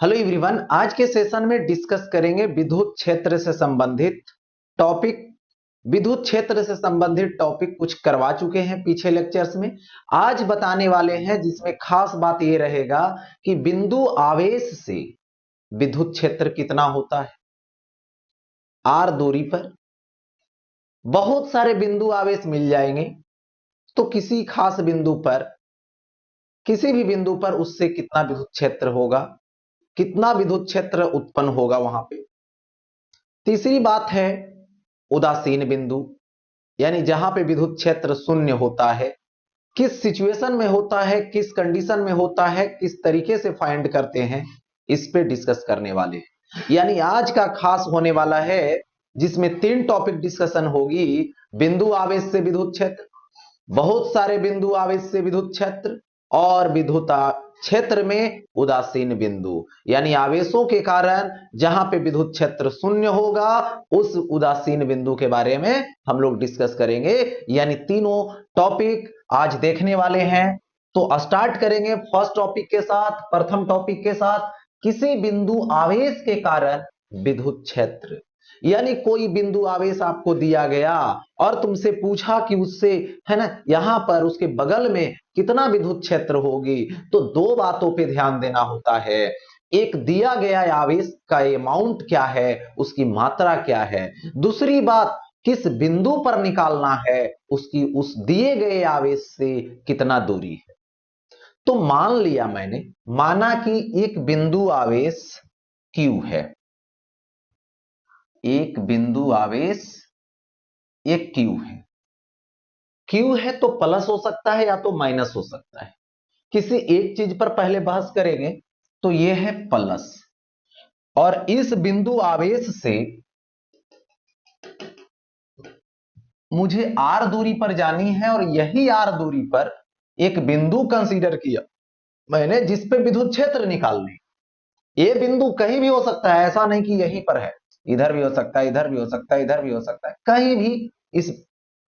Hello everyone, आज के session में डिस्कस करेंगे विद्युत क्षेत्र से संबंधित टॉपिक। विद्युत क्षेत्र से संबंधित टॉपिक कुछ करवा चुके हैं पिछले लेक्चर्स में। आज बताने वाले हैं जिसमें खास बात यह रहेगा कि बिंदु आवेश से विद्युत क्षेत्र कितना होता है। आर दूरी पर बहुत सारे बिंदु आवेश मिल जाएंगे, तो किसी खास बिंदु पर, किसी भी बिंदु पर उससे कितना विद्युत क्षेत्र होगा, कितना विद्युत क्षेत्र उत्पन्न होगा वहां पे। तीसरी बात है उदासीन बिंदु, यानी जहां पे विद्युत क्षेत्र शून्य होता है, किस सिचुएशन में होता है, किस कंडीशन में होता है, किस तरीके से फाइंड करते हैं, इस पे डिस्कस करने वाले हैं। यानी आज का खास होने वाला है जिसमें 3 टॉपिक डिस्कशन होगी। बिंदु आवेश से विद्युत क्षेत्र, बहुत सारे बिंदु आवेश से विद्युत क्षेत्र, और विद्युत क्षेत्र में उदासीन बिंदु, यानी आवेशों के कारण जहां पे विद्युत क्षेत्र शून्य होगा उस उदासीन बिंदु के बारे में हम लोग डिस्कस करेंगे। यानी तीनों टॉपिक आज देखने वाले हैं। तो स्टार्ट करेंगे फर्स्ट टॉपिक के साथ, प्रथम टॉपिक के साथ, किसी बिंदु आवेश के कारण विद्युत क्षेत्र। यानी कोई बिंदु आवेश आपको दिया गया और तुमसे पूछा कि उससे, है ना, यहां पर उसके बगल में कितना विद्युत क्षेत्र होगी, तो 2 बातों पे ध्यान देना होता है। एक, दिया गया आवेश का अमाउंट क्या है, उसकी मात्रा क्या है। दूसरी बात, किस बिंदु पर निकालना है, उसकी उस दिए गए आवेश से कितना दूरी है। तो मान लिया मैंने, माना कि एक बिंदु आवेश Q है, एक बिंदु आवेश एक Q है। Q है तो प्लस हो सकता है या तो माइनस हो सकता है। किसी एक चीज पर पहले बहस करेंगे, तो यह है प्लस, और इस बिंदु आवेश से मुझे R दूरी पर जानी है, और यही R दूरी पर एक बिंदु कंसीडर किया मैंने जिस पे विद्युत क्षेत्र निकालने। ये बिंदु कहीं भी हो सकता है, ऐसा नहीं कि यहीं पर है, इधर भी हो सकता है, इधर भी हो सकता है, इधर भी हो सकता है, कहीं भी इस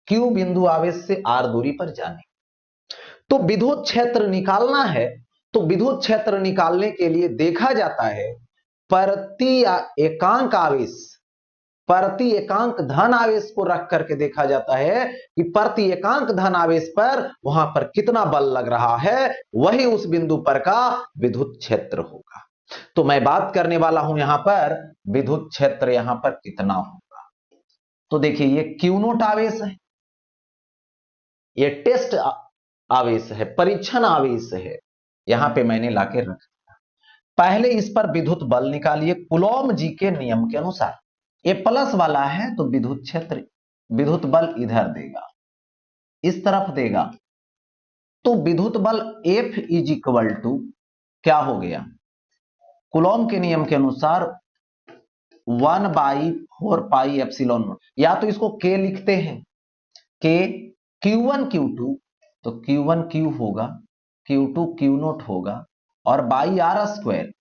Q बिंदु आवेश से R दूरी पर जाने। तो विद्युत क्षेत्र निकालना है, तो विद्युत क्षेत्र निकालने के लिए देखा जाता है प्रति एकांक आवेश, प्रति एकांक धन आवेश को रख करके देखा जाता है कि प्रति एकांक धन आवेश पर वहां पर कितना बल लग रहा है, वही उस बिंदु पर का विद्युत क्षेत्र होगा। तो मैं बात करने वाला हूं यहां पर विद्युत क्षेत्र यहां पर कितना होगा। तो देखिए, ये क्यू नोट आवेश है, ये टेस्ट आवेश है, परीक्षण आवेश है, यहां पे मैंने लाके रख दिया। पहले इस पर विद्युत बल निकालिए कूलॉम जी के नियम के अनुसार। ये प्लस वाला है तो विद्युत क्षेत्र, विद्युत बल इधर देगा, इस तरफ देगा, तो विद्युत बल F इज इक्वल टू क्या हो गया, कूलॉम के नियम के अनुसार 1/4πε0। या तो इसको K लिखते हैं, K Q1 Q2, तो Q1 Q होगा, Q2 Q नोट होगा, और बाई आर स्क्वायर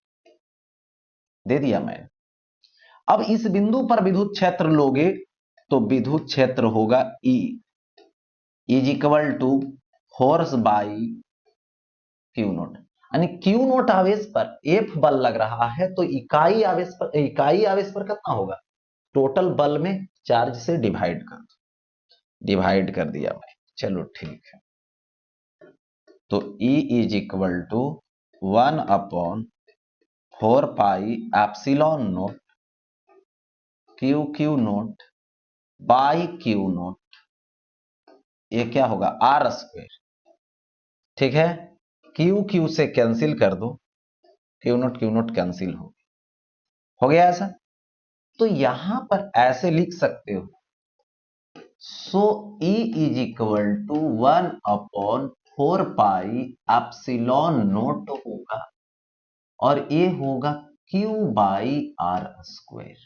दे दिया मैंने। अब इस बिंदु पर विद्युत क्षेत्र लोगे तो विद्युत क्षेत्र होगा E is equal to force by Q naught. यानी Q नोट आवेश पर F बल लग रहा है, तो इकाई आवेश पर कितना होगा, टोटल बल में चार्ज से डिवाइड कर दिया मैं। चलो ठीक है, तो E is equal to 1/4πε nought Q nought by Q nought, ये क्या होगा, R स्क्वायर। ठीक है, Q से कैंसिल कर दो, Q नोट कैंसिल हो गया ऐसा। तो यहां पर ऐसे लिख सकते हो, so E is equal to 1/4πε nought होगा, और ये होगा Q बाई R स्क्वायर।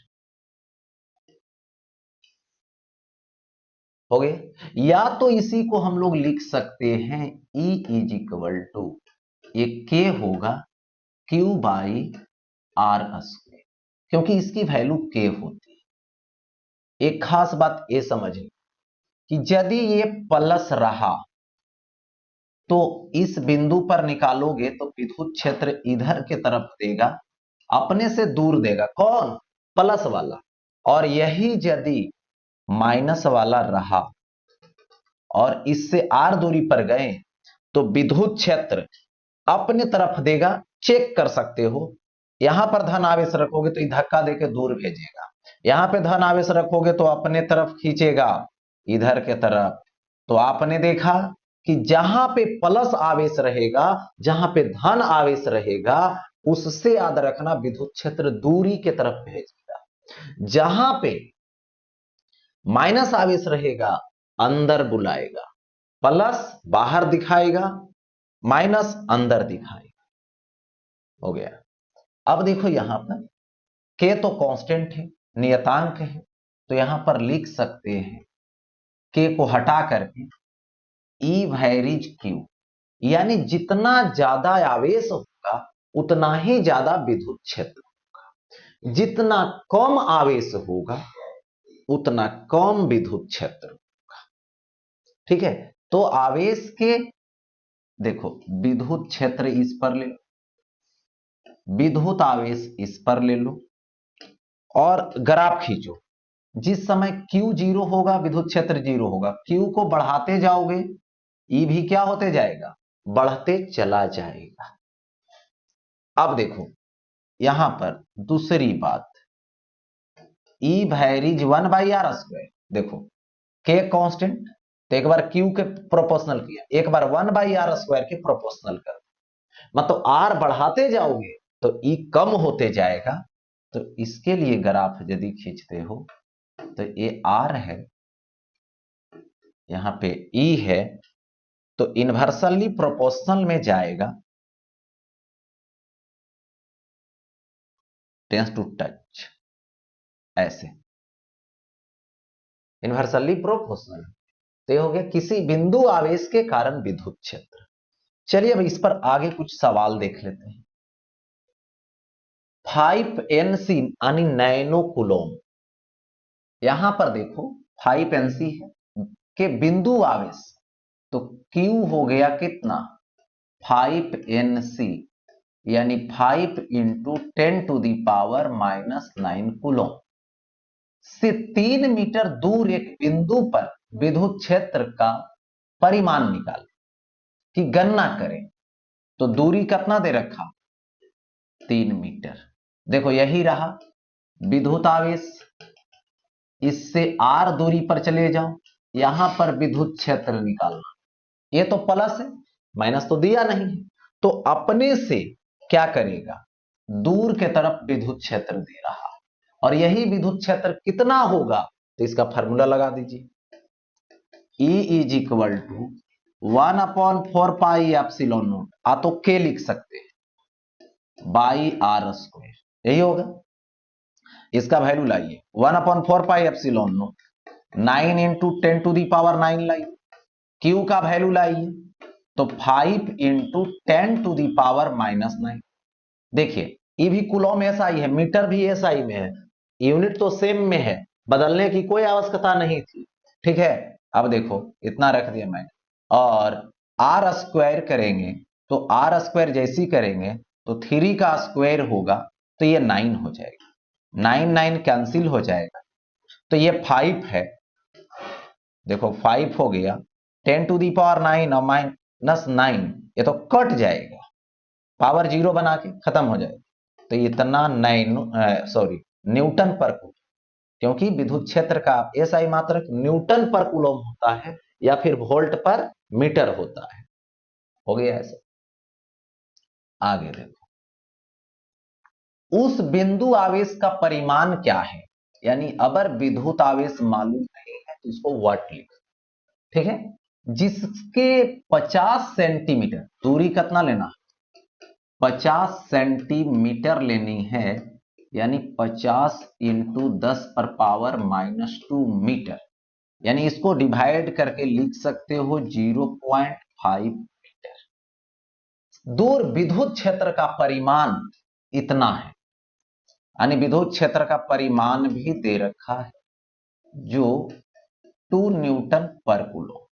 हो गए। या तो इसी को हम लोग लिख सकते हैं E इज इक्वल टू, ये K होगा Q बाई R स्क्वायर, क्योंकि इसकी वैल्यू K होती है। एक खास बात ये समझिए कि यदि ये प्लस रहा तो इस बिंदु पर निकालोगे तो विद्युत क्षेत्र इधर के तरफ देगा, अपने से दूर देगा। कौन? प्लस वाला। और यही यदि माइनस वाला रहा और इससे आर दूरी पर गए तो विद्युत क्षेत्र अपने तरफ देगा। चेक कर सकते हो, यहां पर धन आवेश रखोगे तो धक्का देके दूर भेजेगा, यहां पे धन आवेश रखोगे तो अपने तरफ खींचेगा इधर के तरफ। तो आपने देखा कि जहां पे प्लस आवेश रहेगा, जहां पे धन आवेश रहेगा, उससे याद रखना विद्युत क्षेत्र दूरी के तरफ भेजेगा। जहां पे माइनस आवेश रहेगा अंदर बुलाएगा, प्लस बाहर दिखाएगा, माइनस अंदर दिखाएगा। हो गया। अब देखो यहां पर के तो कांस्टेंट है, नियतांक है, तो यहां पर लिख सकते हैं के को हटा करके ई वैरीज क्यू, यानी जितना ज्यादा आवेश होगा उतना ही ज्यादा विद्युत क्षेत्र होगा, जितना कम आवेश होगा उतना कम विद्युत क्षेत्र होगा। ठीक है, तो आवेश के देखो विद्युत क्षेत्र इस पर ले लो, विद्युत आवेश इस पर ले लो और ग्राफ खींचो। जिस समय Q जीरो होगा विद्युत क्षेत्र जीरो होगा, Q को बढ़ाते जाओगे E भी क्या होते जाएगा? बढ़ते चला जाएगा। अब देखो यहां पर दूसरी बात, E वैरीज 1/r²। देखो K कांस्टेंट, तो एक बार Q के प्रोपोर्शनल किया, एक बार 1/r² के प्रोपोर्शनल कर, मतलब R बढ़ाते जाओगे तो E कम होते जाएगा। तो इसके लिए ग्राफ यदि खींचते हो तो ये R है, यहां पे E है, तो इन्वर्सली प्रोपोर्शनल में जाएगा, टेंस टू टच, ऐसे इन्वर्सली प्रोपोर्शनल। तो ये हो गया किसी बिंदु आवेश के कारण विद्युत क्षेत्र। चलिए अब इस पर आगे कुछ सवाल देख लेते हैं। 5 Nc यानी नैनो कूलम, यहां पर देखो 5 Nc है के बिंदु आवेश, तो Q हो गया कितना? 5 Nc यानी 5 इंटू 10⁻⁻⁹ कूलम से 3 मीटर दूर एक बिंदु पर विद्युत क्षेत्र का परिमाण निकालें, कि गणना करें। तो दूरी कितना दे रखा? 3 मीटर। देखो यही रहा विद्युत आवेश, इससे r दूरी पर चले जाओ, यहां पर विद्युत क्षेत्र निकालना। ये तो प्लस है, माइनस तो दिया नहीं है, तो अपने से क्या करेगा? दूर के तरफ विद्युत क्षेत्र दे रहा, और यही विद्युत क्षेत्र कितना होगा? तो इसका फार्मूला लगा दीजिए, E इज इक्वल टू 1/4πε0, आ तो के लिख सकते हैं, बाई r², यही होगा। इसका वैल्यू लाइए 1/4πε0, 9 इंटू 10⁹ लाइए, Q का वैल्यू लाइए तो 5 इंटू 10⁻⁹। देखिए ये भी कूलम एसआई है, मीटर भी एसआई में है, यूनिट तो सेम में है, बदलने की कोई आवश्यकता नहीं थी। ठीक है, अब देखो इतना रख दिया मैंने, और r² करेंगे तो r² जैसी करेंगे तो 3 का स्क्वायर होगा, तो ये 9 हो जाएगा, 9 9 कैंसिल हो जाएगा, तो ये 5 है। देखो 5 हो गया, 10⁹ और -9, ये तो कट जाएगा, पावर जीरो बना के खत्म हो जाएगा। तो इतना न्यूटन पर कूलम, क्योंकि विद्युत क्षेत्र का एसआई मात्रक न्यूटन पर कूलम होता है या फिर वोल्ट पर मीटर होता है। हो गया ऐसे। आगे देखो, उस बिंदु आवेश का परिमाण क्या है, यानी अगर विद्युत आवेश मालूम नहीं है तो इसको वाट लिख, ठीक है, जिसके 50 सेंटीमीटर दूरी कितना लेना? 50 सेंटीमीटर लेनी है, यानी 50 इंटू 10⁻⁻² मीटर, यानी इसको डिवाइड करके लिख सकते हो 0.5 मीटर। दूर विद्युत क्षेत्र का परिमाण इतना है, यानी विद्युत क्षेत्र का परिमाण भी दे रखा है जो 2 न्यूटन पर कूलम,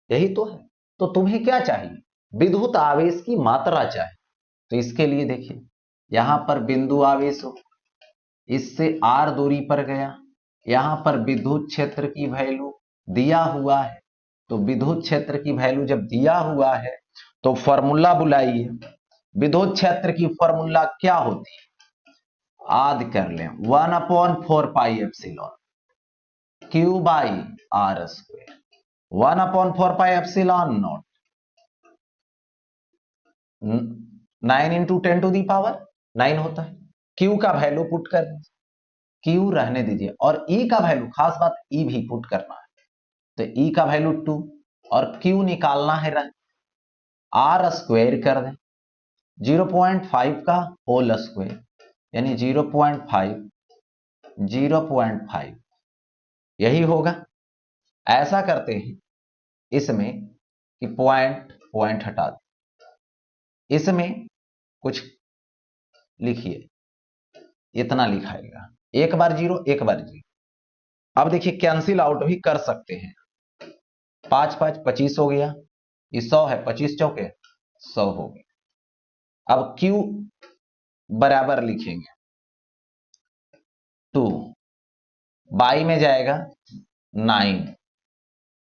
यही तो है। तो तुम्हें क्या चाहिए? विद्युत आवेश की मात्रा चाहिए। तो इसके लिए देखिए यहां पर बिंदु आवेश हो, इससे r दूरी पर गया, यहां पर विद्युत क्षेत्र की वैल्यू दिया हुआ है। तो विद्युत क्षेत्र की वैल्यू जब दिया हुआ है तो फॉर्मूला बुलाइए। विद्युत क्षेत्र की फॉर्मूला क्या होती है, याद कर लें, 1/4 pi epsilon Q by R square, 1/4 pi epsilon not 9 into 10⁻⁹ होता है। क्यू का वैल्यू पुट कर दीजिए, क्यू रहने दीजिए, और ई का वैल्यू, खास बात ई भी पुट करना है। तो ई का वैल्यू 2 और क्यू निकालना है, आर स्क्वायर कर दें 0.5 का होल स्क्वायर, यानी 0.5 यही होगा। ऐसा करते हैं इसमें कि पॉइंट पॉइंट हटा दें, इसमें कुछ लिखिए, इतना लिखाएगा, एक बार जीरो एक बार जीरो। अब देखिए कैंसिल आउट भी कर सकते हैं, 5 5 25 हो गया, ये 100 है, 25 चौके 100 हो गया। अब Q बराबर लिखेंगे 2 बाई में जाएगा 9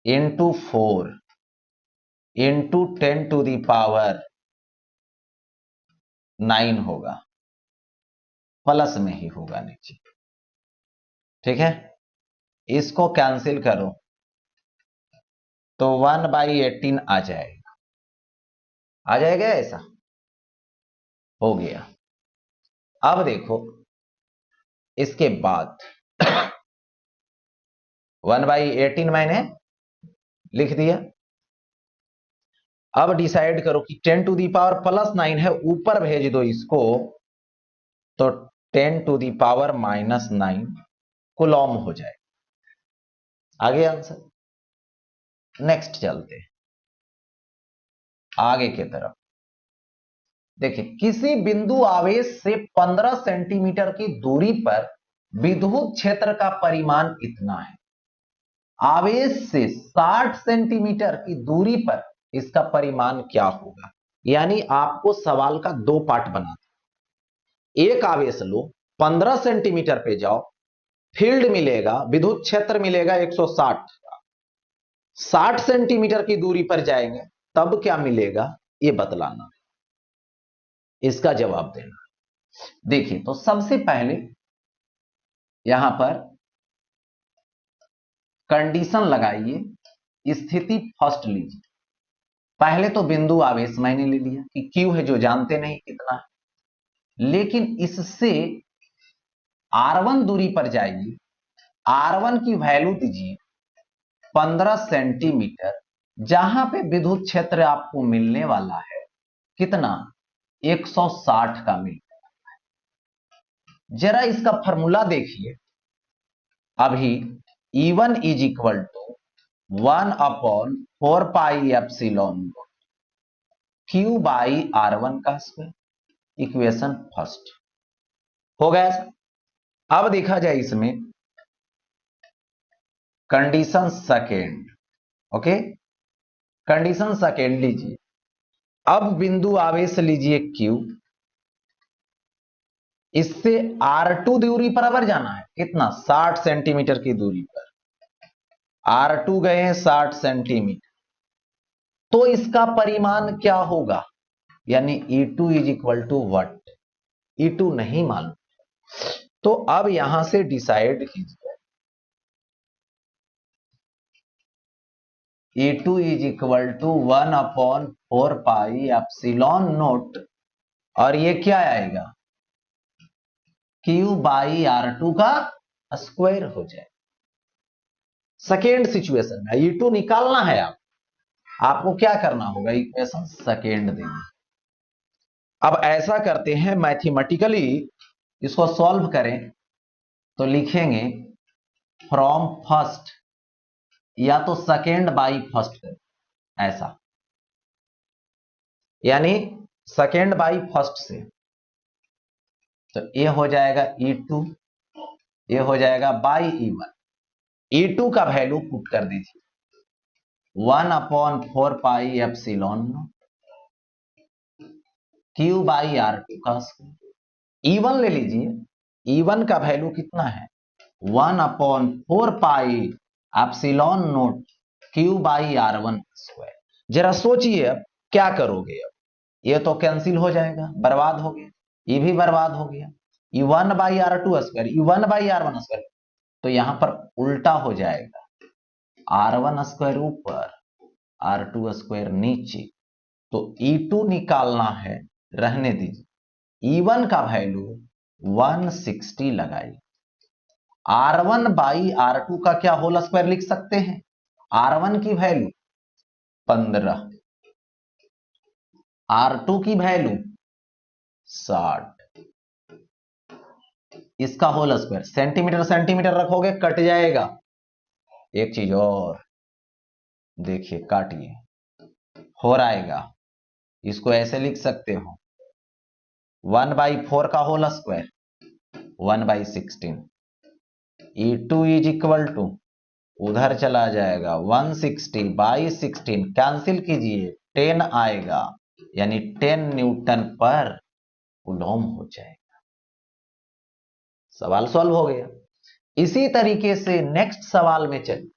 इंटू 4 इंटू 10⁻9 होगा, प्लस में ही होगा नीचे, ठीक है। इसको कैंसिल करो तो 1/18 आ जाएगा, आ जाएगा, ऐसा हो गया। अब देखो इसके बाद 1/18 मैंने लिख दिया। अब डिसाइड करो कि 10⁻+9 है, ऊपर भेज दो इसको, तो 10⁻−9 कूलॉम हो जाए। आगे आंसर, नेक्स्ट चलते हैं आगे की तरफ। देखिए किसी बिंदु आवेश से 15 सेंटीमीटर की दूरी पर विद्युत क्षेत्र का परिमाण इतना है, आवेश से 60 सेंटीमीटर की दूरी पर इसका परिमाण क्या होगा। यानी आपको सवाल का दो पार्ट बनाना, एक आवेश लो, 15 सेंटीमीटर पे जाओ, फील्ड मिलेगा, विद्युत क्षेत्र मिलेगा 160, 60 सेंटीमीटर की दूरी पर जाएंगे तब क्या मिलेगा ये बतलाना, इसका जवाब देना। देखिए तो सबसे पहले यहां पर कंडीशन लगाइए, स्थिति फर्स्ट लीजिए। पहले तो बिंदु आवेश मैंने ले लिया कि Q है, जो जानते नहीं कितना है, लेकिन इससे R1 दूरी पर जाइए, R1 की वैल्यू दीजिए 15 सेंटीमीटर, जहां पे विद्युत क्षेत्र आपको मिलने वाला है कितना, 160 का मिलने वाला है। जरा इसका फॉर्मूला देखिए, अभी E1 is equal to 1/4 pi epsilon Q by R1 का स्क्वायर, इक्वेशन फर्स्ट हो गया। अब देखा जाए इसमें condition second, okay, condition second लीजिए। अब बिंदु आवेश लीजिए Q, इससे R2 दूरी बराबर जाना है, कितना, 60 सेंटीमीटर की दूरी पर, R2 गए हैं 60 सेंटीमीटर, तो इसका परिमाण क्या होगा, यानी E2 is equal to what, E2 नहीं मालूम, तो अब यहां से डिसाइड कीजिए, E2 is equal to 1/4 pi epsilon naught, और ये क्या आएगा, Q बाई R2 का स्क्वायर हो जाए। सेकेंड सिचुएशन में E2 निकालना है, आपको क्या करना होगा, इक्वेशन सेकेंड देना। अब ऐसा करते हैं मैथमेटिकली इसको सॉल्व करें, तो लिखेंगे फ्रॉम फर्स्ट, या तो सेकेंड बाई फर्स्ट करें, ऐसा, यानी सेकेंड बाई फर्स्ट से, तो ये हो जाएगा E2, ये हो जाएगा बाई E1। E2 का वैल्यू पुट कर दीजिए 1/4 pi epsilon Q by R2 का स्क्वायर, E1 ले लीजिए, E1 का वैल्यू कितना है 1/4 पाई एप्सिलॉन नोट Q/R1²। जरा सोचिए अब क्या करोगे। अब ये तो कैंसिल हो जाएगा, बर्बाद हो गया, ये भी बर्बाद हो गया, E1/R2², E1/R1²। तो यहां पर उल्टा हो जाएगा, R1² ऊपर R2² नीचे। तो E2 निकालना है, रहने दीजिए। E1 का वैल्यू 160 लगाइए। R1/R2 का क्या होल स्क्वायर लिख सकते हैं, R1 की वैल्यू 15, R2 की वैल्यू 60, इसका होल स्क्वायर। सेंटीमीटर सेंटीमीटर रखोगे कट जाएगा। एक चीज और देखिए, काटिए, हो आएगा। इसको ऐसे लिख सकते हो 1/4 का whole square 1/16। E2 is equal to, उधर चला जाएगा 160/16, कैंसिल कीजिए 10 आएगा, यानी 10 न्यूटन पर कूलॉम हो जाएगा। सवाल सॉल्व हो गया। इसी तरीके से नेक्स्ट सवाल में चलिए।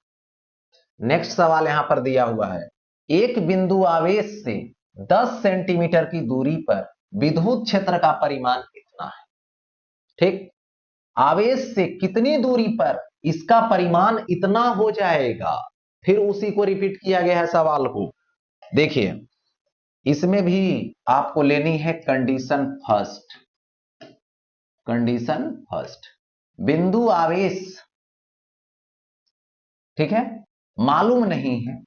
नेक्स्ट सवाल यहां पर दिया हुआ है, एक बिंदु आवेश से 10 सेंटीमीटर की दूरी पर विद्युत क्षेत्र का परिमाण कितना है। ठीक, आवेश से कितनी दूरी पर इसका परिमाण इतना हो जाएगा। फिर उसी को रिपीट किया गया है सवाल को। देखिए, इसमें भी आपको लेनी है कंडीशन फर्स्ट। कंडीशन फर्स्ट, बिंदु आवेश, ठीक है, मालूम नहीं है,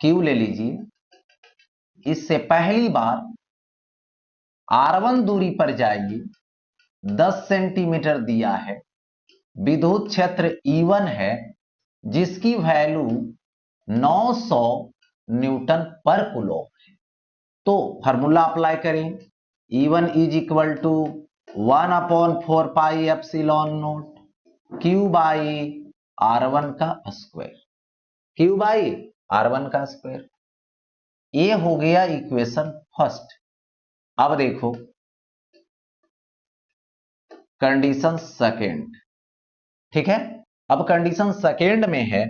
क्यू ले लीजिए। इससे पहली बार R1 दूरी पर जाइए, 10 सेंटीमीटर दिया है, विद्युत क्षेत्र E1 है जिसकी वैल्यू 900 न्यूटन पर कूलॉम है। तो फार्मूला अप्लाई करें, E1 is equal to 1/4 pi epsilon naught Q/R1 का स्क्वायर, Q/R1 का स्क्वायर। ये हो गया इक्वेशन फर्स्ट। अब देखो कंडीशन सेकेंड, ठीक है। अब कंडीशन सेकेंड में है,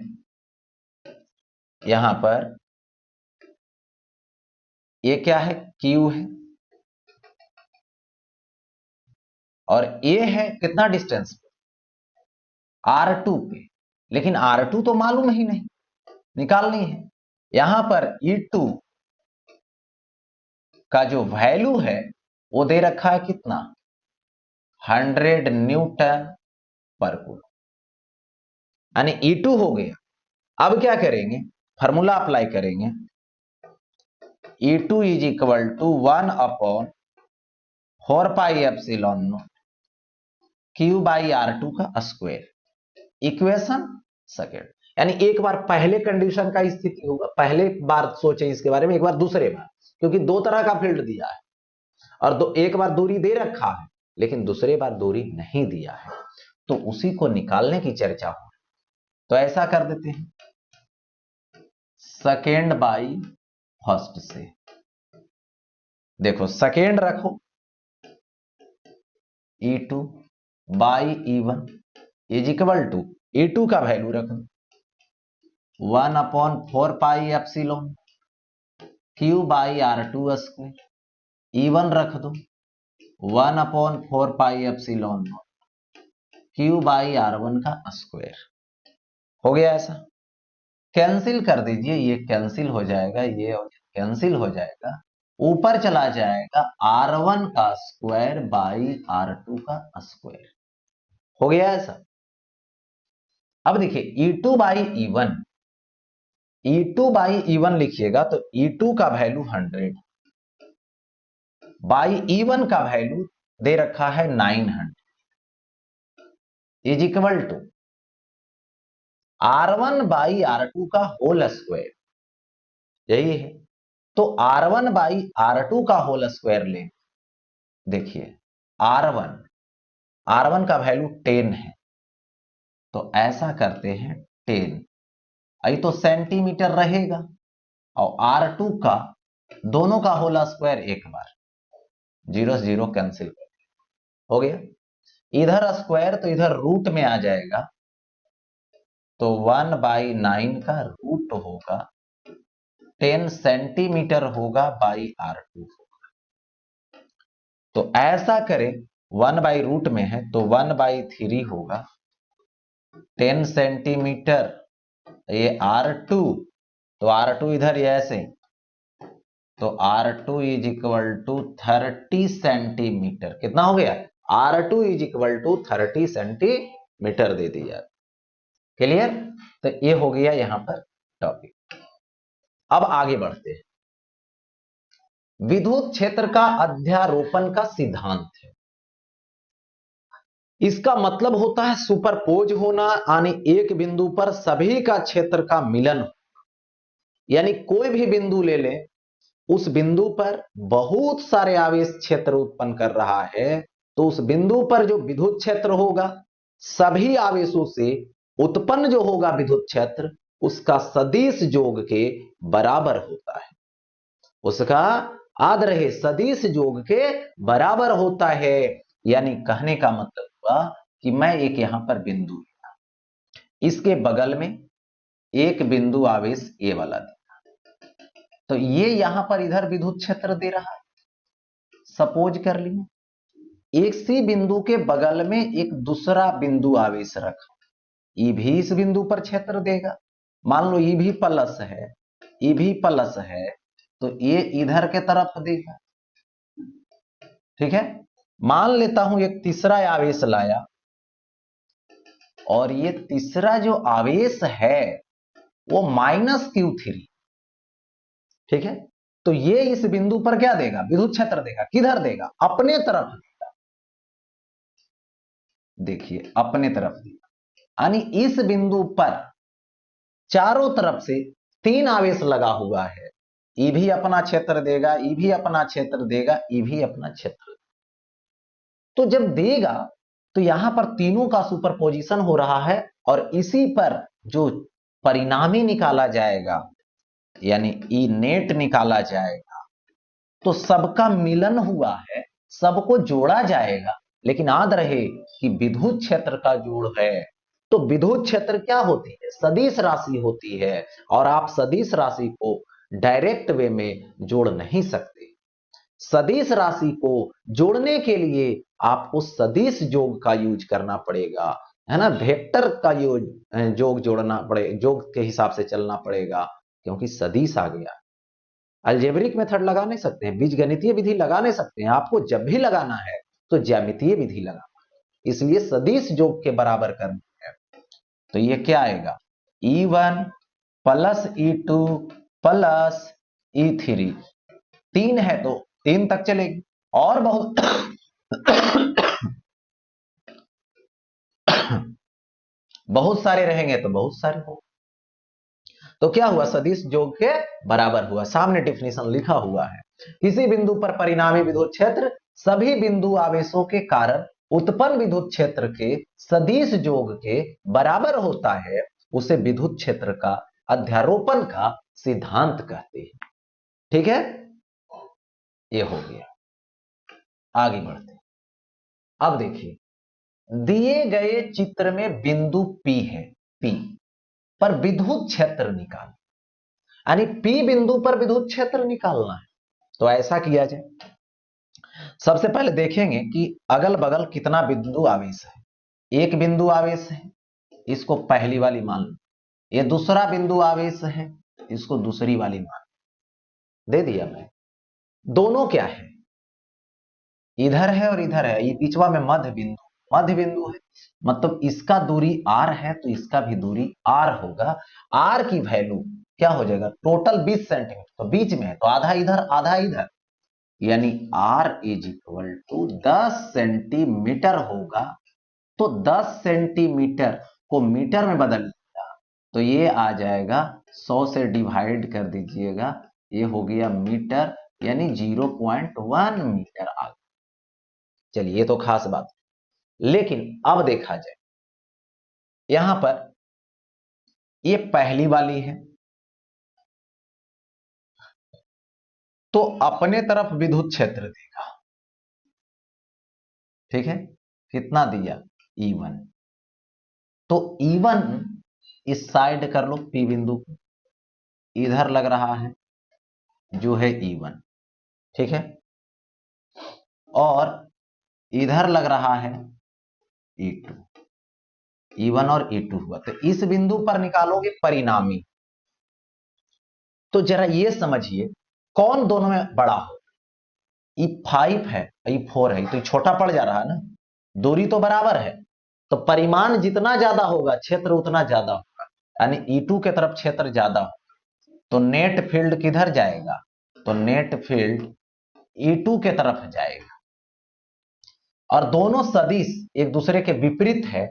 यहां पर ये क्या है, Q है, और ये है कितना डिस्टेंस पे, R2 पे। लेकिन R2 तो मालूम ही नहीं, निकालनी है। यहां पर E2 का जो वैल्यू है वो दे रखा है कितना, 100 न्यूटन पर कूलॉम, यानी E2 हो गया। अब क्या करेंगे, फार्मूला अप्लाई करेंगे, E2 is equal to 1/4 pi epsilon naught Q/R2 का स्क्वायर, इक्वेशन सेकेंड। यानी एक बार पहले कंडीशन का स्थिति होगा, पहले बार सोचे इसके बारे में, एक बार दूसरे बार, क्योंकि दो तरह का फील्ड दिया है और एक बार दूरी दे रखा है लेकिन दूसरे बार दूरी नहीं दिया है, तो उसी को निकालने की चर्चा हो। तो ऐसा कर देते हैं, सेकेंड बाई फर्स्ट से। देखो सेकेंड रखो, E2 by E1 is equal to, E2 का वैल्यू रख दो 1/4 pi epsilon Q/R2 square, E1 रख दो 1/4 पाई एप्सिलॉन Q/R1 का स्क्वायर। हो गया ऐसा, कैंसिल कर दीजिए, ये कैंसिल हो जाएगा, ये कैंसिल हो जाएगा, ऊपर चला जाएगा R1 का स्क्वायर बाई R2 का स्क्वायर। हो गया ऐसा। अब देखिए E2 by E1, E2 by E1 लिखिएगा तो E2 का वैल्यू 100 बाई E1 का वैल्यू दे रखा है 900 is equal to R1 by R2 का होल स्क्वायर, यही है। तो R1 बाई R2 का होल स्क्वायर ले, देखिए R1 का वैल्यू 10 है, तो ऐसा करते हैं 10, आई तो सेंटीमीटर रहेगा, और R2 का दोनों का होल स्क्वायर एक बार जीरो से जीरो कैंसिल हो गया। इधर स्क्वायर तो इधर रूट में आ जाएगा, तो 1/9 का रूट होगा 10 सेंटीमीटर होगा बाई R2 होगा। तो ऐसा करें, 1/रूट में है तो 1/3 होगा 10 सेंटीमीटर, ये R2, तो R2 इधर ये ऐसे, तो R2 is equal to 30 centimetre. कितना हो गया? R2 is equal to 30 centimetre दे दिया। क्लियर? तो ये हो गया यहां पर टॉपिक। अब आगे बढ़ते हैं। विद्युत क्षेत्र का अध्यारोपण का सिद्धांत है। इसका मतलब होता है सुपरपोज होना, यानी एक बिंदु पर सभी का क्षेत्र का मिलन। यानी कोई भी बिंदु ले ले, उस बिंदु पर बहुत सारे आवेश क्षेत्र उत्पन्न कर रहा है, तो उस बिंदु पर जो विद्युत क्षेत्र होगा, सभी आवेशों से उत्पन्न जो होगा विद्युत क्षेत्र, उसका सदिश योग के बराबर होता है। उसका याद रहे, सदिश योग के बराबर होता है। यानी कहने का मतलब हुआ कि मैं एक यहां पर बिंदु लिया, इसके बगल में एक बिंदु आवेश ए वाला दिया, तो ये यहां पर इधर विद्युत क्षेत्र दे रहा है। सपोज कर लिए एक सी बिंदु के बगल में एक दूसरा बिंदु आवेश रखा, ई भी इस बिंदु पर क्षेत्र देगा। मान लो ई भी प्लस है, ई भी प्लस है, तो ये इधर के तरफ देगा। ठीक है, मान लेता हूं एक तीसरा आवेश लाया, और ये तीसरा जो आवेश है वो -Q3। ठीक है, तो ये इस बिंदु पर क्या देगा? विद्युत क्षेत्र देगा। किधर देगा? अपने तरफ देगा। देखिए, अपने तरफ देगा, यानी इस बिंदु पर चारों तरफ से 3 आवेश लगा हुआ है। ई भी अपना क्षेत्र देगा, ई भी अपना क्षेत्र देगा, ई भी अपना क्षेत्र। तो जब देगा तो यहां पर तीनों का सुपरपोजिशन हो रहा है, और इसी पर जो परिणामी निकाला जाएगा, यानी ई नेट निकाला जाएगा, तो सबका मिलन हुआ है, सबको जोड़ा जाएगा। लेकिन याद रहे कि विद्युत क्षेत्र का जोड़ है, तो विद्युत क्षेत्र क्या होती है? सदिश राशि होती है, और आप सदिश राशि को डायरेक्ट वे में जोड़ नहीं सकते। सदिश राशि को जोड़ने के लिए आपको सदिश योग का यूज करना पड़ेगा, है ना। वेक्टर का योग जोड़ना पड़े, योग के हिसाब से चलना पड़ेगा, क्योंकि सदिश आ गया। अलजेब्रिक मेथड लगा नहीं सकते हैं, बीजगणितीय विधि लगा नहीं सकते हैं। आपको जब भी लगाना है तो ज्यामितीय विधि लगाना है, इसलिए सदिश योग के बराबर करना है। तो ये क्या आएगा? E1 plus E2 plus E3। 3 है तो 3 तक चलेगी, और बहुत बहुत सारे रहेंगे तो बहुत सारे हो। तो क्या हुआ? सदिश योग के बराबर हुआ। सामने डेफिनेशन लिखा हुआ है। किसी बिंदु पर परिणामी विद्युत क्षेत्र सभी बिंदु आवेशों के कारण उत्पन्न विद्युत क्षेत्र के सदिश योग के बराबर होता है, उसे विद्युत क्षेत्र का अध्यारोपण का सिद्धांत कहते हैं। ठीक है, ये हो गया। आगे बढ़ते हैं। अब देखिए, दिए गए चित्र में बिंदु P है, P पर विद्युत क्षेत्र निकाल, यानी P बिंदु पर विद्युत क्षेत्र निकालना है। तो ऐसा किया जाए, सबसे पहले देखेंगे कि अगल बगल कितना बिंदु आवेश है। एक बिंदु आवेश है, इसको पहली वाली मान लो। ये दूसरा बिंदु आवेश है, इसको दूसरी वाली मान दे दिया मैं। दोनों क्या है? इधर है और इधर है, ये बीचवा में मध्य बिंदु है। मतलब इसका दूरी r है, तो इसका भी दूरी r होगा। r की वैल्यू क्या हो जाएगा? टोटल 20 सेंटीमीटर, तो बीच में है तो आधा इधर आधा इधर, यानी r is equal to 10 centimetre होगा। तो 10 सेंटीमीटर को मीटर में बदल दिया तो ये आ जाएगा, 100 से डिवाइड कर दीजिएगा, ये हो गया मीटर, यानी 0.1 मीटर आ गया। चलिए, ये तो खास बात। लेकिन अब देखा जाए, यहां पर ये पहली वाली है, तो अपने तरफ विद्युत क्षेत्र देगा, ठीक है, कितना दिया E1। तो E1 इस साइड कर लो P बिंदु को, इधर लग रहा है जो है E1, ठीक है, और इधर लग रहा है E2। E1 और E2 हुआ, तो इस बिंदु पर निकालोगे परिणामी। तो जरा ये समझिए कौन दोनों में बड़ा हो, E5 है E4 है, तो छोटा पड़ जा रहा है ना, दूरी तो बराबर है, तो परिमाण जितना ज्यादा होगा क्षेत्र उतना ज्यादा होगा, यानी E2 के तरफ क्षेत्र ज्यादा होगा, तो नेट फील्ड किधर जाएगा, तो नेट फील्ड E2 के तरफ जाएगा। और दोनों सदिश एक दूसरे के विपरीत है,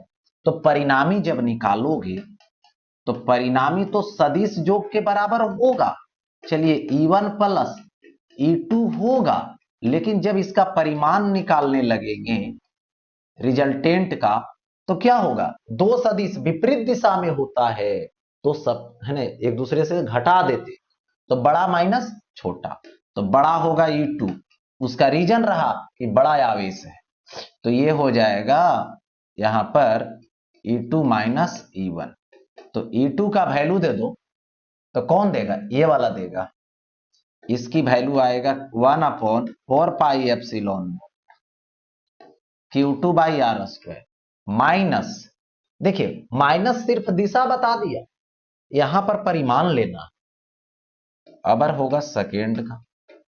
तो परिणामी जब निकालोगे तो परिणामी तो सदिश योग के बराबर होगा। चलिए E1 प्लस E2 होगा, लेकिन जब इसका परिमाण निकालने लगेंगे रिजल्टेंट का, तो क्या होगा, दो सदिश विपरीत दिशा में होता है, तो सब है ना एक दूसरे से घटा देते, तो बड़ा माइनस छोटा, तो बड़ा होगा E2। उसका रीजन रहा कि बड़ा आवेश है, तो ये हो जाएगा यहां पर E2 माइनस E1। तो E2 का वैल्यू दे दो, तो कौन देगा, ये वाला देगा, इसकी वैल्यू आएगा 1/4 pi epsilon Q2 by R square minus, देखिए माइनस सिर्फ दिशा बता दिया, यहां पर परिमाण लेना, अबर होगा सेकेंड का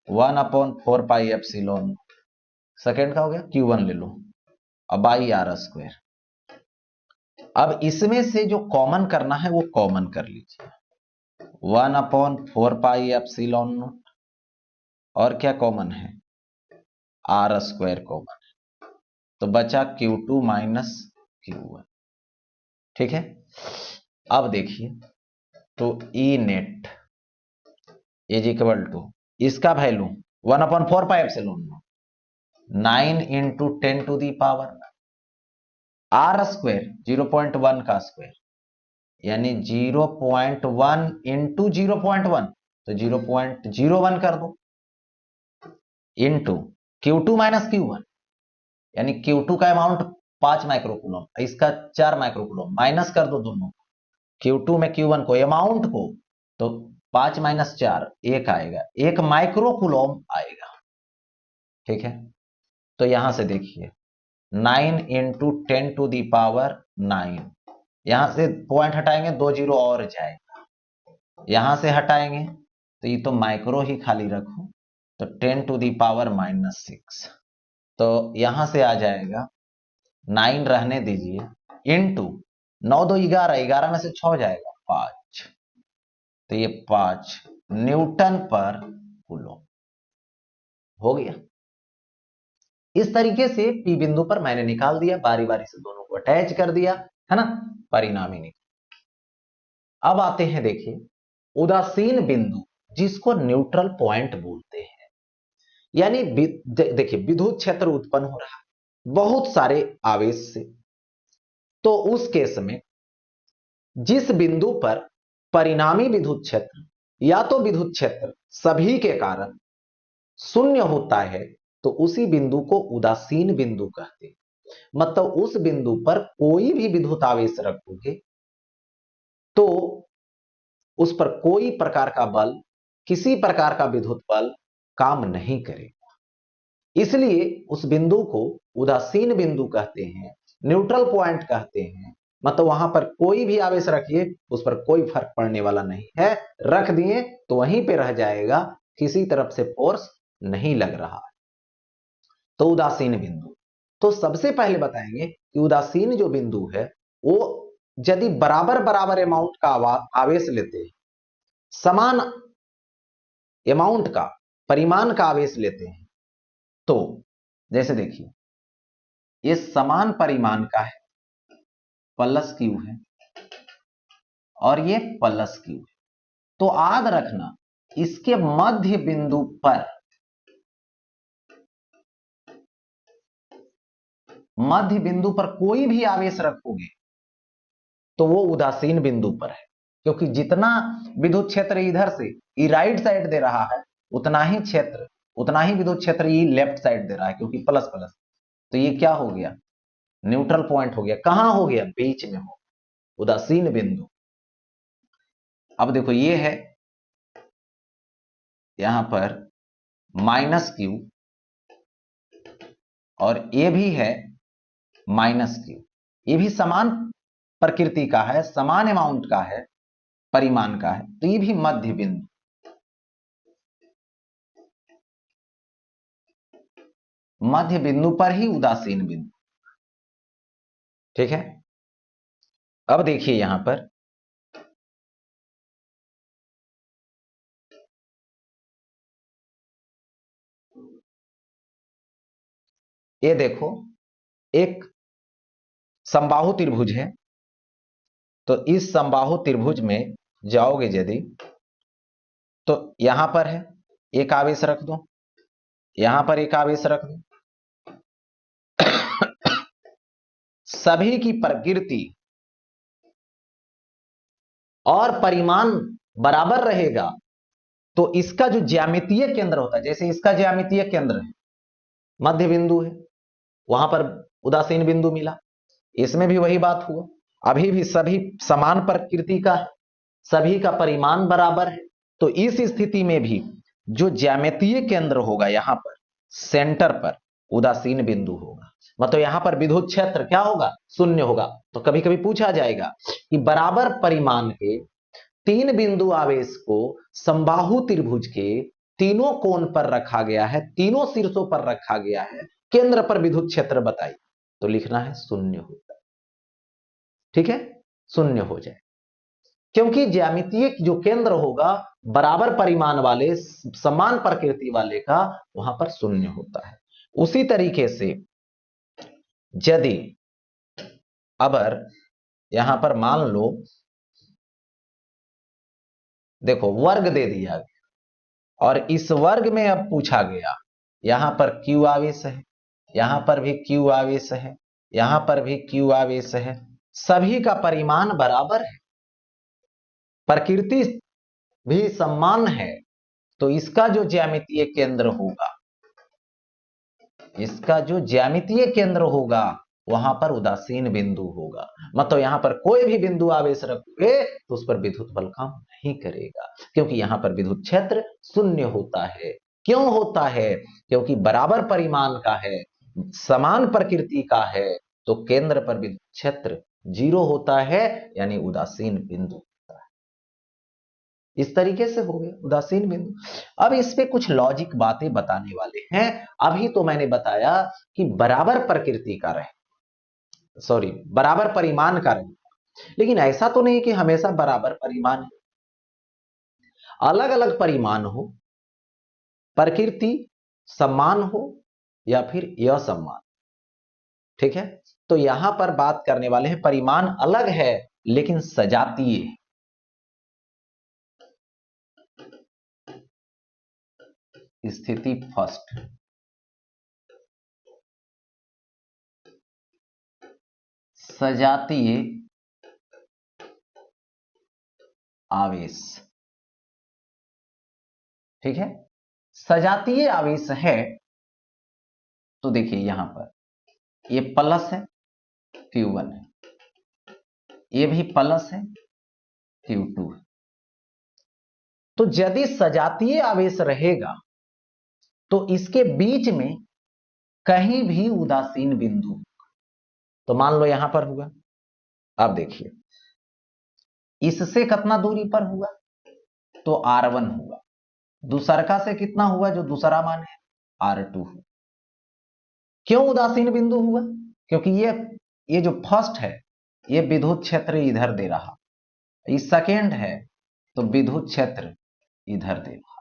1/4 पाई एप्सिलॉन, सेकेंड का हो गया Q1 ले लो, अब बाई आर स्क्वायर। अब इसमें से जो कॉमन करना है वो कॉमन कर लीजिए, 1/4 पाई एप्सिलॉन नॉट, और क्या कॉमन है, आर स्क्वायर कॉमन है, तो बचा Q2 माइनस Q1, ठीक है। अब देखिए, तो E net is equal to, इसका value 1/4 pi epsilon not 9 into 10 to the power R square 0.1 का स्क्वायर, यानी 0.1 इंटू 0.1, तो 0.01 कर दो, इंटू Q2 माइनस Q1, यानी Q2 का अमाउंट 5 माइक्रोकूलम, इसका 4 माइक्रोकूलम, माइनस कर दो दोनों, Q2 में Q1 को अमाउंट को, तो 5 माइनस 4 1 आएगा, 1 माइक्रोकूलम आएगा, ठीक है। तो यहां से देखिए 9 इंटू 10 टू दी पावर 9, यहां से पॉइंट हटाएंगे 2 जीरो और जाएगा, यहां से हटाएंगे तो ये तो माइक्रो ही खाली रखो, तो 10 टू दी पावर -6, तो यहां से आ जाएगा 9 रहने दीजिए, इंटू 9 2 11, 11 में से 6 जाएगा 5, तो ये 5 न्यूटन पर कूलम हो गया। इस तरीके से P बिंदु पर मैंने निकाल दिया, बारी बारी से दोनों को अटैच कर दिया, है ना, परिणामी निकल। अब आते हैं देखिए उदासीन बिंदु, जिसको न्यूट्रल पॉइंट बोलते हैं, यानी देखिए विद्युत क्षेत्र उत्पन्न हो रहा है बहुत सारे आवेश से, तो उस केस में जिस बिंदु पर परिणामी विद्युत क्षेत्र या तो विद्युत क्षेत्र सभी के कारण शून्य होता है, तो उसी बिंदु को उदासीन बिंदु कहते हैं। मतलब उस बिंदु पर कोई भी विद्युत आवेश रखोगे तो उस पर कोई प्रकार का बल, किसी प्रकार का विद्युत बल काम नहीं करेगा, इसलिए उस बिंदु को उदासीन बिंदु कहते हैं, न्यूट्रल पॉइंट कहते हैं। मतलब वहां पर कोई भी आवेश रखिए उस पर कोई फर्क पड़ने वाला नहीं है, रख दिए तो वहीं पे रह जाएगा, किसी तरफ से फोर्स नहीं लग रहा है, तो उदासीन बिंदु। तो सबसे पहले बताएंगे कि उदासीन जो बिंदु है वो यदि बराबर बराबर अमाउंट का आवेश लेते हैं, समान अमाउंट का परिमाण का आवेश लेते हैं, तो जैसे देखिए ये समान परिमाण का है, प्लस Q है और ये प्लस Q है, तो याद रखना इसके मध्य बिंदु पर, मध्य बिंदु पर कोई भी आवेश रखोगे तो वो उदासीन बिंदु पर है, क्योंकि जितना विद्युत क्षेत्र इधर से ई राइट साइड दे रहा है उतना ही विद्युत क्षेत्र ई लेफ्ट साइड दे रहा है, क्योंकि प्लस प्लस, तो ये क्या हो गया, न्यूट्रल पॉइंट हो गया। कहां हो गया, बीच में हो, उदासीन बिंदु। अब देखो ये है यहां पर -q और ये भी है -q, ये भी समान प्रकृति का है, समान अमाउंट का है, परिमाण का है, तो ये भी मध्य बिंदु, मध्य बिंदु पर ही उदासीन बिंदु। ठीक है, अब देखिए यहां पर ये देखो एक समबाहु त्रिभुज है, तो इस समबाहु त्रिभुज में जाओगे यदि, तो यहां पर है एक आवेश रख दो, यहां पर एक आवेश रख दो, सभी की प्रकृति और परिमाण बराबर रहेगा, तो इसका जो ज्यामितीय केंद्र होता है, जैसे इसका ज्यामितीय केंद्र है, मध्य बिंदु है, वहां पर उदासीन बिंदु मिला, इसमें भी वही बात हुआ, अभी भी सभी समान प्रकृति का है, सभी का परिमाण बराबर है, तो इस स्थिति में भी जो ज्यामितीय केंद्र होगा यहां पर सेंटर पर उदासीन बिंदु होगा, मतलब यहां पर विद्युत क्षेत्र क्या होगा, शून्य होगा। तो कभी कभी पूछा जाएगा कि बराबर परिमाण के तीन बिंदु आवेश को समबाहु त्रिभुज के तीनों कोण पर रखा गया है, तीनों शीर्षों पर रखा गया है, केंद्र पर विद्युत क्षेत्र बताइए, तो लिखना है शून्य होता है। ठीक है, शून्य हो जाए, क्योंकि ज्यामितीय जो केंद्र होगा बराबर परिमाण वाले समान प्रकृति वाले का, वहां पर शून्य होता है। उसी तरीके से यदि अगर यहां पर मान लो, देखो वर्ग दे दिया गया और इस वर्ग में अब पूछा गया, यहां पर Q आवेश है, यहां पर भी Q आवेश है, यहां पर भी Q आवेश है, सभी का परिमाण बराबर है, प्रकृति भी समान है, तो इसका जो ज्यामितीय केंद्र होगा, इसका जो ज्यामितीय केंद्र होगा वहां पर उदासीन बिंदु होगा। मतलब यहां पर कोई भी बिंदु आवेश रखोगे तो उस पर विद्युत बल काम नहीं करेगा, क्योंकि यहां पर विद्युत क्षेत्र शून्य होता है। क्यों होता है, क्योंकि बराबर परिमाण का है, समान प्रकृति का है, तो केंद्र पर विद्युत क्षेत्र 0 होता है, यानी उदासीन बिंदु। इस तरीके से हो गया उदासीन बिंदु। अब इस पे कुछ लॉजिक बातें बताने वाले हैं। अभी तो मैंने बताया कि बराबर प्रकृति का रहे, सॉरी बराबर परिमाण का रहे, लेकिन ऐसा तो नहीं कि हमेशा बराबर परिमाण है, अलग अलग परिमाण हो, प्रकृति समान हो या फिर असमान। ठीक है, तो यहां पर बात करने वाले हैं परिमाण अलग है लेकिन सजातीय है। स्थिति फर्स्ट, सजातीय आवेश। ठीक है, सजातीय आवेश है, तो देखिए यहां पर ये प्लस है, Q1 है, ये भी प्लस है, Q2 है। तो यदि सजातीय आवेश रहेगा तो इसके बीच में कहीं भी उदासीन बिंदु, तो मान लो यहां पर हुआ, अब देखिए इससे कितना दूरी पर हुआ, तो R1 हुआ, दूसरका से कितना हुआ, जो दूसरा मान है R2 हुआ। क्यों उदासीन बिंदु हुआ, क्योंकि ये जो फर्स्ट है ये विद्युत क्षेत्र इधर दे रहा, ये सेकेंड है तो विद्युत क्षेत्र इधर दे रहा।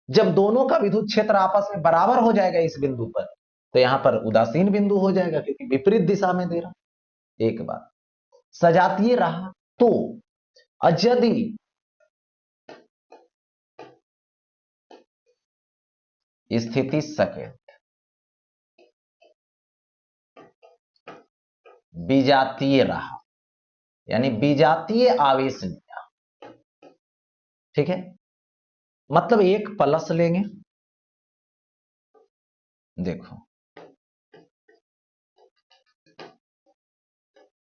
जब दोनों का विद्युत क्षेत्र आपस में बराबर हो जाएगा इस बिंदु पर, तो यहां पर उदासीन बिंदु हो जाएगा, क्योंकि विपरीत दिशा में दे रहा। एक बात, सजातीय रहा तो, यदि स्थिति सेकेंड विजातीय रहा, यानी विजातीय आवेश लिया, ठीक है, मतलब एक प्लस लेंगे, देखो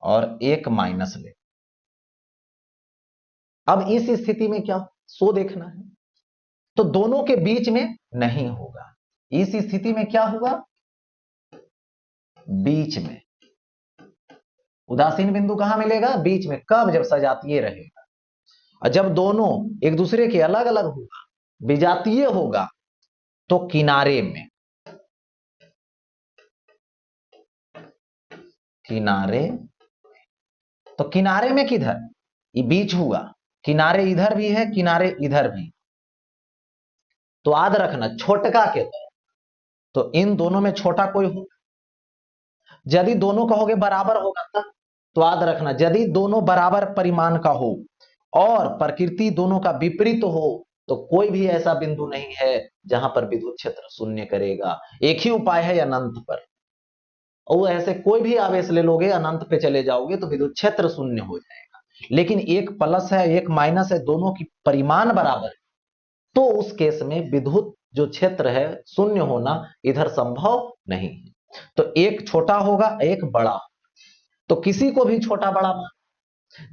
और एक माइनस ले। अब इस स्थिति में क्या सो देखना है, तो दोनों के बीच में नहीं होगा। इस स्थिति में क्या होगा, बीच में। उदासीन बिंदु कहां मिलेगा, बीच में। कब, जब सजातीय रहेगा। और जब दोनों एक दूसरे के अलग अलग होगा, विजातीय होगा, तो किनारे में, किनारे, तो किनारे में किधर, ये बीच हुआ, किनारे इधर भी है, किनारे इधर भी, तो याद रखना छोटका के तो इन दोनों में छोटा कोई हो। यदि दोनों कहोगे बराबर होगा तब, तो याद रखना यदि दोनों बराबर परिमाण का हो और प्रकृति दोनों का विपरीत हो, तो कोई भी ऐसा बिंदु नहीं है जहां पर विद्युत क्षेत्र शून्य करेगा। एक ही उपाय है अनंत पर, और ऐसे कोई भी आवेश ले लोगे, अनंत पे चले जाओगे तो विद्युत क्षेत्र शून्य हो जाएगा। लेकिन एक प्लस है एक माइनस है, दोनों की परिमाण बराबर है, तो उस केस में विद्युत जो क्षेत्र है शून्य होना इधर संभव नहीं है। तो एक छोटा होगा एक बड़ा, तो किसी को भी छोटा बड़ा मान,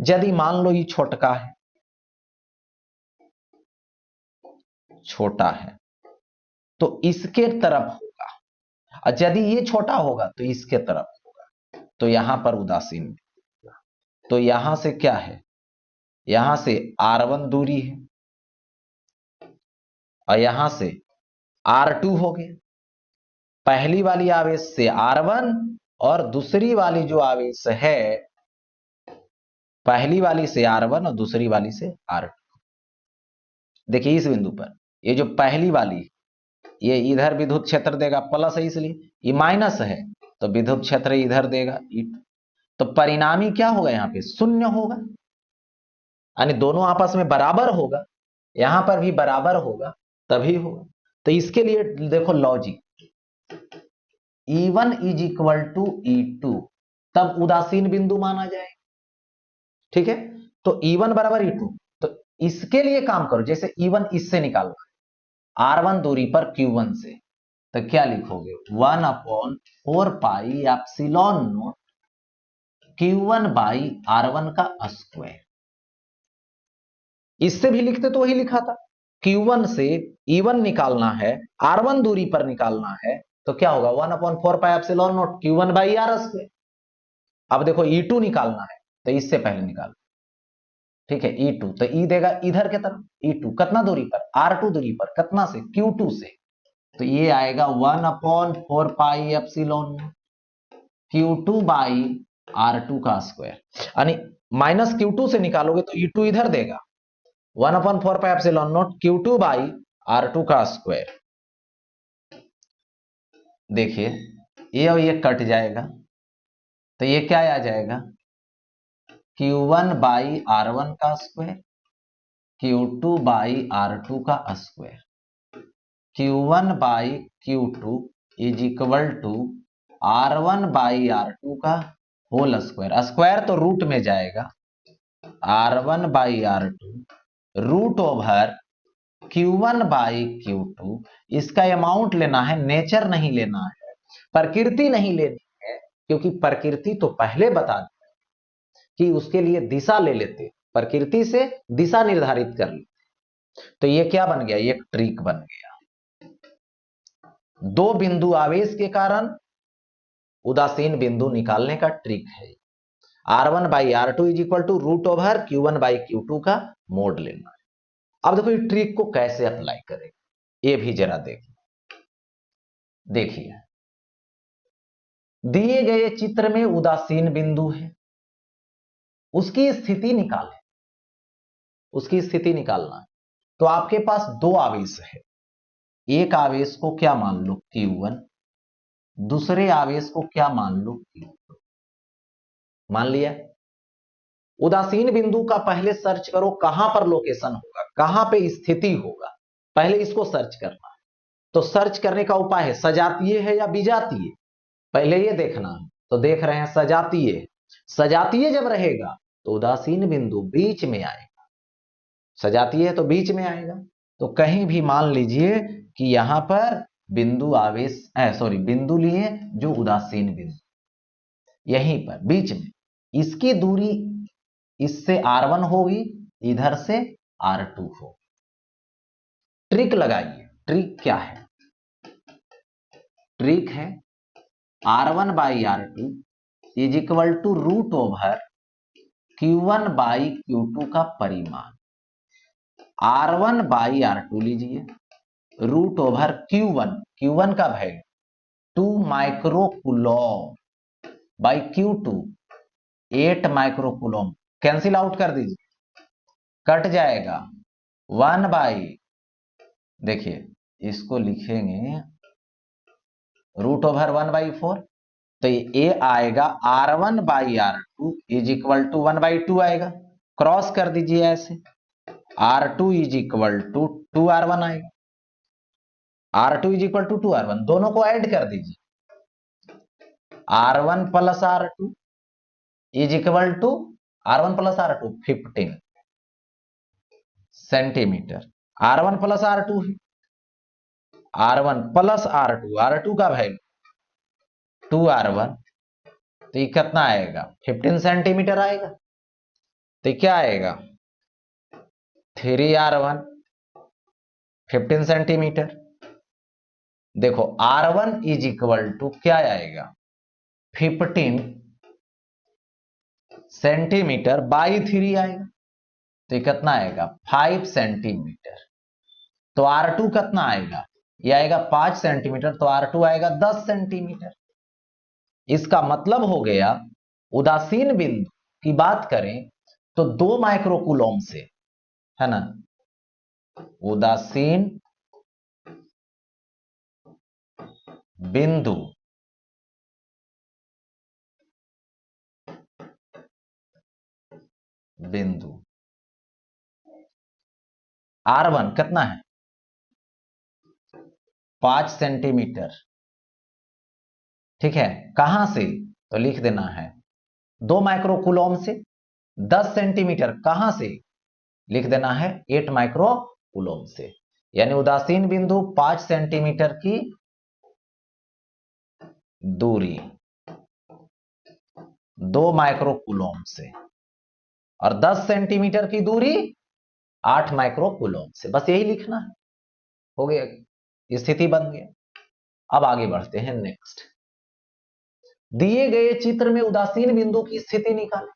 यदि मान लो ये छोटका है, छोटा है, तो इसके तरफ होगा, और यदि ये छोटा होगा तो इसके तरफ होगा, तो यहां पर उदासीन। तो यहां से क्या है, यहां से R1 दूरी है और यहां से R2 हो गया। पहली वाली आवेश से R1 और दूसरी वाली जो आवेश है, पहली वाली से R1 और दूसरी वाली से R2। देखिए इस बिंदु पर ये जो पहली वाली, ये इधर विद्युत क्षेत्र देगा प्लस है, इसलिए ये माइनस है तो विद्युत क्षेत्र इधर देगा E2। तो परिणामी क्या होगा, यहां पे शून्य होगा, यानी दोनों आपस में बराबर होगा, यहां पर भी बराबर होगा तभी होगा। तो इसके लिए देखो logic, E1 is equal to E2, तब उदासीन बिंदु माना जाए। ठीक है, तो E1 बराबर E2, तो इसके लिए काम करो, जैसे E1 इससे निकालो, R1 दूरी पर Q1 से, तो क्या लिखोगे 1/4 pi epsilon not Q1 by R1 का स्क्वायर। इससे भी लिखते तो वही लिखा था, Q1 से E1 निकालना है, R1 दूरी पर निकालना है, तो क्या होगा 1/4 pi epsilon not Q1 by R square. अब देखो E2 निकालना है, तो इससे पहले निकालो, ठीक है E2, तो E देगा इधर के तरफ, E2 कितना दूरी पर, R2 दूरी पर, कितना से, Q2 से, तो ये आएगा 1/4 pi epsilon Q2 by R2 का स्क्वायर, यानी माइनस Q2 से निकालोगे तो E2 इधर देगा 1/4 pi epsilon not Q2 by R2 का स्क्वायर। देखिए ये और ये कट जाएगा, तो ये क्या आ जाएगा Q1 बाई R1 का स्क्वायर, Q2 बाई R2 का square, Q1 by Q2 is equal to R1 by R2 का होल स्क्वायर। स्क्वायर तो रूट में जाएगा, R1 by R2 root over Q1 by Q2। इसका अमाउंट लेना है, नेचर नहीं लेना है, प्रकृति नहीं लेनी है, क्योंकि प्रकृति तो पहले बता दी कि उसके लिए दिशा ले लेते, प्रकृति से दिशा निर्धारित कर लेते। तो ये क्या बन गया, एक ट्रिक बन गया। दो बिंदु आवेश के कारण उदासीन बिंदु निकालने का ट्रिक है। R1 by R2 is equal to root over Q1 by Q2 का मोड लेना है। अब देखो इस ट्रिक को कैसे अप्लाई करेंगे, ये भी जरा देखिए दिए गए चित्र में उदासीन बिंदु है, उसकी स्थिति निकालें, उसकी स्थिति निकालना है। तो आपके पास दो आवेश है, एक आवेश को क्या मान लो Q1, दूसरे आवेश को क्या मान लो Q2। मान लिया। उदासीन बिंदु का पहले सर्च करो कहां पर लोकेशन होगा, कहां पे स्थिति होगा, पहले इसको सर्च करना है। तो सर्च करने का उपाय है सजातीय है या विजातीय, पहले ये देखना है। तो देख रहे हैं सजातीय, सजातीय जब रहेगा तो उदासीन बिंदु बीच में आएगा, सजातीय है तो बीच में आएगा। तो कहीं भी मान लीजिए कि यहां पर बिंदु आवेश बिंदु लिए जो उदासीन बिंदु, यहीं पर बीच में, इसकी दूरी इससे R1 होगी, इधर से R2 होगी। ट्रिक लगाइए, ट्रिक क्या है? ट्रिक है R1 by R2 is equal to root over Q1 by Q2 का परिमाण। R1 बाई R2 लीजिए, रूट ओवर Q1 का value 2 micro coulomb by Q2 8 micro coulomb. Cancel out कर दीजिए, कट जाएगा 1 बाई, देखिए इसको लिखेंगे रूट ओवर 1/4, तो ये आएगा R1 by R2 is equal to 1/2 आएगा। क्रॉस कर दीजिए ऐसे, R2 is equal to 2R1 आएगा। R2 is equal to 2R1, दोनों को ऐड कर दीजिए। R1 plus R2 is equal to R1 plus R2 15 centimetre. R1 plus R2 है, R1 प्लस R2 का वैल्यू 2R1, तो ये कितना आएगा 15 सेंटीमीटर आएगा। तो क्या आएगा 3R1 15 सेंटीमीटर। देखो R1 इज इक्वल टू क्या आएगा 15 सेंटीमीटर बाई 3 आएगा, तो कितना आएगा 5 सेंटीमीटर। तो R2 कितना आएगा, ये आएगा 5 सेंटीमीटर, तो R2 आएगा 10 सेंटीमीटर। इसका मतलब हो गया उदासीन बिंदु की बात करें तो 2 माइक्रो कूलम से, है ना, उदासीन बिंदु R1 कितना है 5 सेंटीमीटर, ठीक है। कहां से, तो लिख देना है 2 माइक्रो कूलम से। 10 सेंटीमीटर कहां से, लिख देना है 8 माइक्रो कूलम से। यानी उदासीन बिंदु 5 सेंटीमीटर की दूरी 2 माइक्रो कूलम से और 10 सेंटीमीटर की दूरी 8 माइक्रो कूलम से। बस यही लिखना है, हो गया, स्थिति बन गया। अब आगे बढ़ते हैं नेक्स्ट। दिए गए चित्र में उदासीन बिंदु की स्थिति निकालें।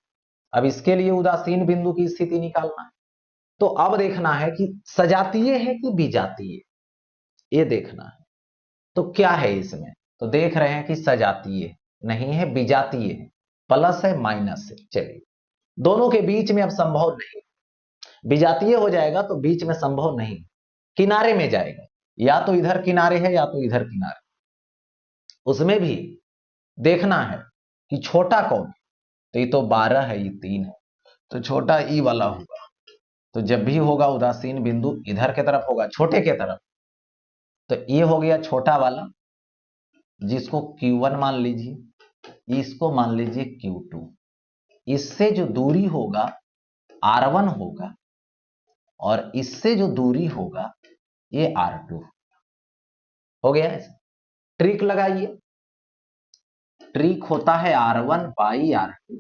अब इसके लिए उदासीन बिंदु की स्थिति निकालना है, तो अब देखना है कि सजातीय है कि विजातीय, ये देखना है। तो क्या है इसमें, तो देख रहे हैं कि सजातीय नहीं है, विजातीय है, प्लस है माइनस है। चलिए, दोनों के बीच में अब संभव नहीं, विजातीय हो जाएगा तो बीच में संभव नहीं, किनारे में जाएगा, या तो इधर किनारे है या तो इधर किनारे। उसमें भी देखना है कि छोटा कौन है, तो ये तो 12 है, ये 3 है, तो छोटा ई वाला होगा। तो जब भी होगा उदासीन बिंदु इधर के तरफ होगा, छोटे के तरफ, तो ये हो गया छोटा वाला, जिसको Q1 मान लीजिए, इसको मान लीजिए Q2। इससे जो दूरी होगा R1 होगा और इससे जो दूरी होगा ये R2 हो गया। ऐसा ट्रिक लगाइए, ट्रिक होता है R1 by R2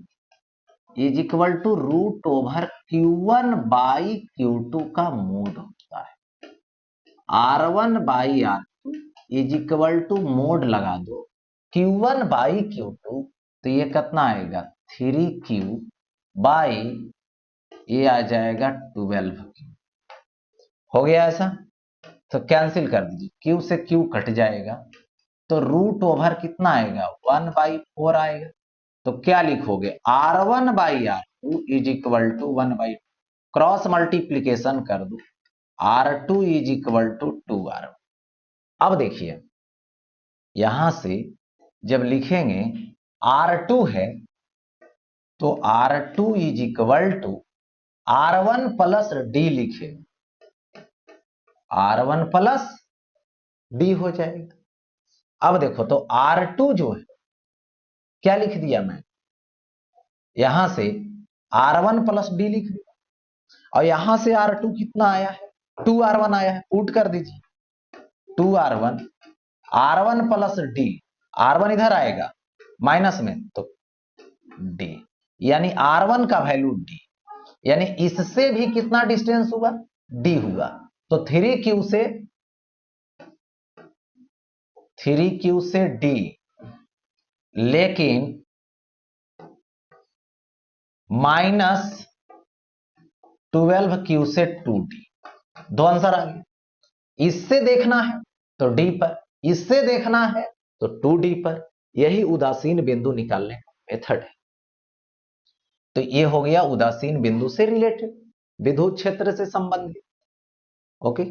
is equal to root over Q1 by Q2 का मोड होता है। R1 by R2 is equal to mod लगा दो Q1 बाई Q2, तो ये कितना आएगा 3Q बाई, ये आ जाएगा 12Q। हो गया ऐसा, तो कैंसिल कर दीजिए, Q से Q कट जाएगा, तो रूट ओवर कितना आएगा 1/4 आएगा। तो क्या लिखोगे R1 by R2 is equal to 1/2, cross multiplication कर दो, R2 is equal to 2R1। अब देखिए यहां से जब लिखेंगे R2 है तो R2 is equal to R1 plus D लिखेंगे, R1 प्लस D हो जाएगा। अब देखो तो R2 जो है क्या लिख दिया मैं, यहां से R1 प्लस D लिख दिया, और यहां से R2 कितना आया है 2R1 आया है, पुट कर दीजिए 2R1, R1 plus D, R1 इधर आएगा माइनस में तो D, यानी R1 का वैल्यू D, यानी इससे भी कितना डिस्टेंस हुआ, D हुआ। तो 3Q से D, लेकिन -12Q से 2D, दो आंसर आ गए। इससे देखना है तो D पर, इससे देखना है तो 2D पर। यही उदासीन बिंदु निकालने का मेथड है। तो ये हो गया उदासीन बिंदु से रिलेटेड, विद्युत क्षेत्र से संबंधित। ओके।